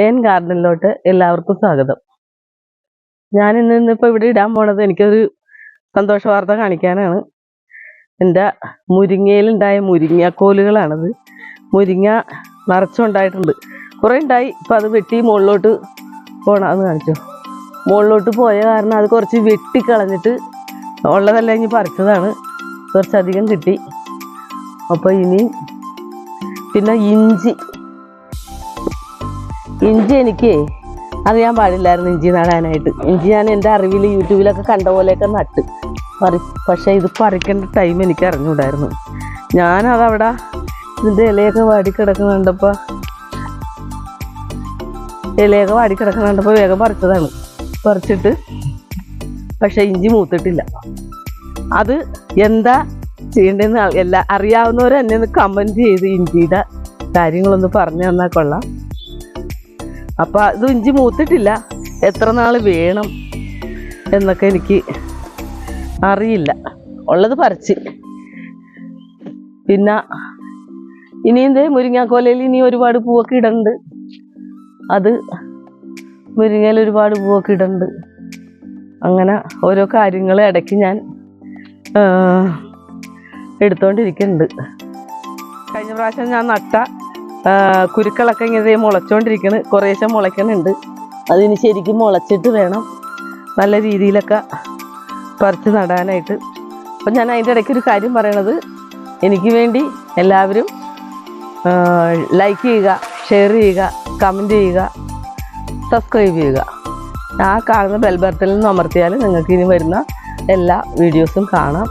N ഗാർഡനിലോട്ട് എല്ലാവർക്കും സ്വാഗതം. ഞാൻ ഇന്നിപ്പോൾ ഇവിടെ ഇടാൻ പോണത് എനിക്കൊരു സന്തോഷ വാർത്ത കാണിക്കാനാണ്. എൻ്റെ മുരിങ്ങയിലുണ്ടായ മുരിങ്ങാക്കോലുകളാണത്. മുരിങ്ങ നിറച്ചുണ്ടായിട്ടുണ്ട്, കുറേ ഉണ്ടായി. ഇപ്പം അത് വെട്ടി മുകളിലോട്ട് പോകണമെന്ന് കാണിച്ചു. മുകളിലോട്ട് പോയ കാരണം അത് കുറച്ച് വെട്ടിക്കളഞ്ഞിട്ട് ഉള്ളതെല്ലാം ഇനി പറിച്ചതാണ്. കുറച്ചധികം കിട്ടി. അപ്പോൾ ഇനി പിന്നെ ഇഞ്ചി എനിക്ക് അറിയാൻ പാടില്ലായിരുന്നു ഇഞ്ചി നടാനായിട്ട്. ഇഞ്ചി ഞാൻ എൻ്റെ അറിവിൽ യൂട്യൂബിലൊക്കെ കണ്ട പോലെയൊക്കെ നട്ട് പക്ഷേ ഇത് പറിക്കേണ്ട ടൈം എനിക്ക് അറിഞ്ഞുകൂടായിരുന്നു. ഞാനതവിടെ ഇതിൻ്റെ ഇലയൊക്കെ വാടിക്കിടക്കുന്നുണ്ടപ്പോൾ വേഗം പറിച്ചതാണ്. പറിച്ചിട്ട് പക്ഷേ ഇഞ്ചി മൂത്തിട്ടില്ല. അത് എന്താ ചെയ്യേണ്ടതെന്ന് അറിയാവുന്നവർ എന്നെ ഒന്ന് കമൻറ്റ് ചെയ്ത് ഇഞ്ചിയുടെ കാര്യങ്ങളൊന്ന് പറഞ്ഞു തന്നാൽ കൊള്ളാം. അപ്പം അത് ഇഞ്ചി മൂത്തിട്ടില്ല, എത്ര നാൾ വേണം എന്നൊക്കെ എനിക്ക് അറിയില്ല. ഉള്ളത് പറിച്ച് പിന്നെ ഇനി മുരിങ്ങാക്കോലയിൽ ഇനി ഒരുപാട് പൂവൊക്കെ ഇടുന്നുണ്ട്. അത് മുരിങ്ങയിൽ ഒരുപാട് പൂവൊക്കെ ഇടുന്നുണ്ട്. അങ്ങനെ ഓരോ കാര്യങ്ങൾ ഇടയ്ക്ക് ഞാൻ എടുത്തോണ്ടിരിക്കുന്നുണ്ട്. കഴിഞ്ഞ പ്രാവശ്യം ഞാൻ നട്ട കുരുക്കളൊക്കെ ഇങ്ങനെ മുളച്ചോണ്ടിരിക്കണ്, കുറേശ്ശെ മുളയ്ക്കണുണ്ട്. അതിന് ശരിക്കും മുളച്ചിട്ട് വേണം നല്ല രീതിയിലൊക്കെ പറിച്ച് നടാനായിട്ട്. അപ്പം ഞാൻ അതിൻ്റെ ഇടയ്ക്കൊരു കാര്യം പറയണത്, എനിക്ക് വേണ്ടി എല്ലാവരും ലൈക്ക് ചെയ്യുക, ഷെയർ ചെയ്യുക, കമൻറ്റ് ചെയ്യുക, സബ്സ്ക്രൈബ് ചെയ്യുക. ആ കാണുന്ന ബെൽ ബട്ടണിൽ നിന്ന് അമർത്തിയാൽ നിങ്ങൾക്ക് ഇനി വരുന്ന എല്ലാ വീഡിയോസും കാണാം.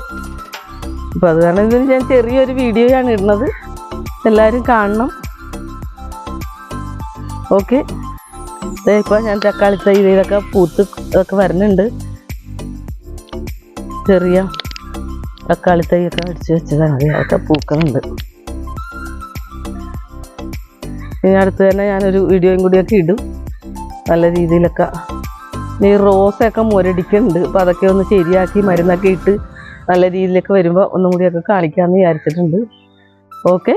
അപ്പോൾ അത് കാരണം ഇതിന് ഞാൻ ചെറിയൊരു വീഡിയോയാണ് ഇടുന്നത്, എല്ലാവരും കാണണം. ഓക്കെ, ഇപ്പോൾ ഞാൻ തക്കാളി തൈയിലൊക്കെ പൂത്ത് ഒക്കെ വരുന്നുണ്ട്. ചെറിയ തക്കാളി തൈയൊക്കെ അടിച്ച് വെച്ചതാണ്, അതൊക്കെ പൂക്കുന്നുണ്ട്. ഇനി അടുത്ത് തന്നെ ഞാനൊരു വീഡിയോയും കൂടിയൊക്കെ ഇടും നല്ല രീതിയിലൊക്കെ. ഈ റോസൊക്കെ മുരടിക്കുന്നുണ്ട്, അപ്പോൾ അതൊക്കെ ഒന്ന് ശരിയാക്കി മരുന്നൊക്കെ ഇട്ട് നല്ല രീതിയിലൊക്കെ വരുമ്പോൾ ഒന്നും കൂടിയൊക്കെ കാണിക്കാമെന്ന് വിചാരിച്ചിട്ടുണ്ട്. ഓക്കെ.